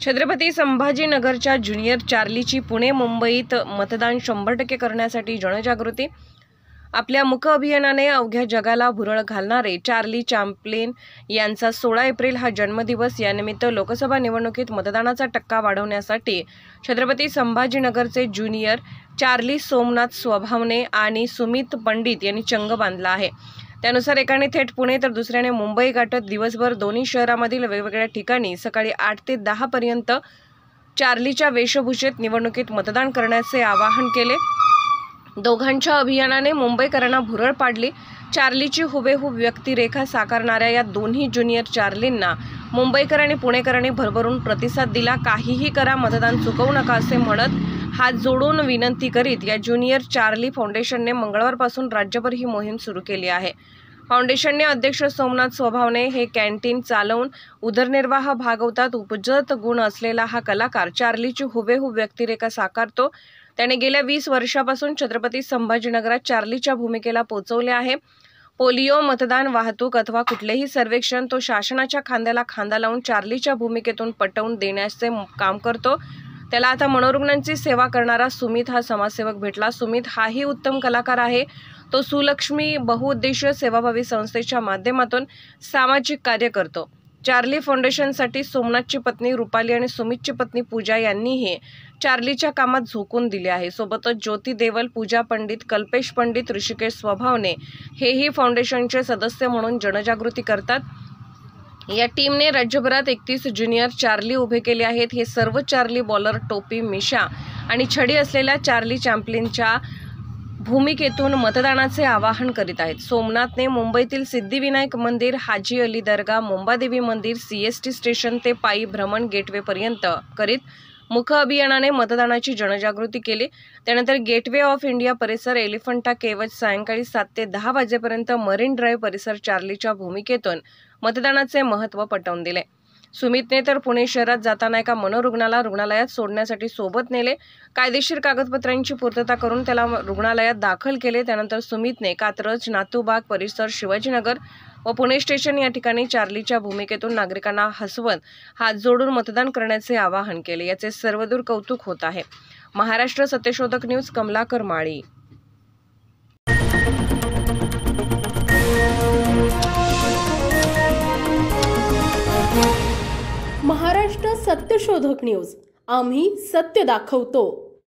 Chhatrapati संभाजीनगरच्या junior चार्लीची Pune मुंबईत मतदान 100% करण्यासाठी जनजागृती। आपल्या मुख अभियानाने अवघ्या जगाला भुरळ घालणारे चार्ली चॅप्लिन यांचा 16 एप्रिल हा जन्मदिवस। यानिमित्त लोकसभा निवडणुकीत मतदानाचा टक्का वाढवण्यासाठी छत्रपती संभाजीनगरचे ज्युनियर चार्ली सोमनाथ स्वभावने आणि सुमित पंडित यांनी चंग बांधला आहे। त्यानुसार एकाने थेट पुणे तर दुसऱ्याने मुंबई गाठत दिवसभर दोन्ही शहरांमधील वेगवेगळ्या ठिकाणी सकाळी 8 ते 10 पर्यंत चार्लीच्या वेशभूषेत निवडणुकीत मतदान करण्याचे आवाहन केले। दोघांच्या अभियानाने मुंबईकरांना भुरळ पाडली। चार्लीची हुबेहूब व्यक्तिरेखा साकारणाऱ्या या दोन्ही ज्युनियर चार्लींना मुंबईकर आणि पुणेकरांनी भरभरून प्रतिसाद दिला। काहीही करा, मतदान चुकवू नका असे म्हणत हात जोडून विनंती करीत या ज्युनियर चार्ली फाउंडेशनने मंगळवारपासून राज्यभर ही मोहीम सुरू केली आहे। फाउंडेशनने अध्यक्ष सोमनाथ स्वभावने हे कॅन्टीन चालवून उदरनिर्वाह भागवतात। उपजत गुण असलेला हा कलाकार चार्लीची हुबेहूब व्यक्तिरेखा साकारतो। त्याने गेल्या 20 वर्षापासून छत्रपती संभाजीनगरात चार्लीच्या भूमिकेला पोहोचवले आहे। पोलिओ, मतदान, वाहतूक अथवा कुठलेही सर्वेक्षण तो शासनाच्या खांद्याला खांदा लावून चार्लीच्या भूमिकेतून पटवून देण्याचे काम करतो। त्याला आता मनोरुग्णांची सेवा करणारा सुमित हा समाजसेवक भेटला। सुमित हाही उत्तम कलाकार आहे। तो सुलक्ष्मी बहुउद्देशीय सेवाभावी संस्थेच्या माध्यमातून सामाजिक कार्य करतो। चार्ली फाउंडेशनसाठी सोमनाथची पत्नी रुपाली आणि सुमितची पत्नी पूजा यांनीही चार्लीच्या कामात झोकून दिले आहे। सोबतच ज्योती देवल, पूजा पंडित, कल्पेश पंडित, ऋषिकेश स्वभावने हेही फाउंडेशनचे सदस्य म्हणून जनजागृती करतात। या टीमने राज्यभरात 31 ज्युनियर चार्ली उभे केले आहेत। हे सर्व चार्ली बॉलर टोपी, मिशा आणि छडी असलेल्या चार्ली चॅप्लिनच्या भूमिकेतून मतदानाचे आवाहन करीत आहेत। सोमनाथने मुंबईतील सिद्धिविनायक मंदिर, हाजी अली दर्गा, मुंबादेवी मंदिर, CST स्टेशन ते पायी भ्रमण गेटवे पर्यंत करीत मुख अभियानाने मतदानाची जनजागृती केली। त्यानंतर गेटवे ऑफ इंडिया परिसर, एलिफंटा केवज, सायंकाळी 7 ते 10 वाजेपर्यंत मरीन ड्राईव्ह परिसर चार्लीच्या भूमिकेतून मतदानाचे महत्त्व पटवून दिले। सुमितने तर पुणे शहरात जाताना एका मनोरुग्णाला रुग्णालयात सोडण्यासाठी सोबत नेले। कायदेशीर कागदपत्रांची पूर्तता करून त्याला रुग्णालयात दाखल केले। त्यानंतर सुमितने कात्रज, नातूबाग परिसर, शिवाजीनगर व पुणे स्टेशन या ठिकाणी चार्लीच्या भूमिकेतून नागरिकांना हसवत हात जोडून मतदान करण्याचे आवाहन केले। याचे सर्वदूर कौतुक होत आहे। महाराष्ट्र सत्यशोधक न्यूज, कमलाकर माळी। महाराष्ट्र सत्यशोधक न्यूज, आम्ही सत्य दाखवतो।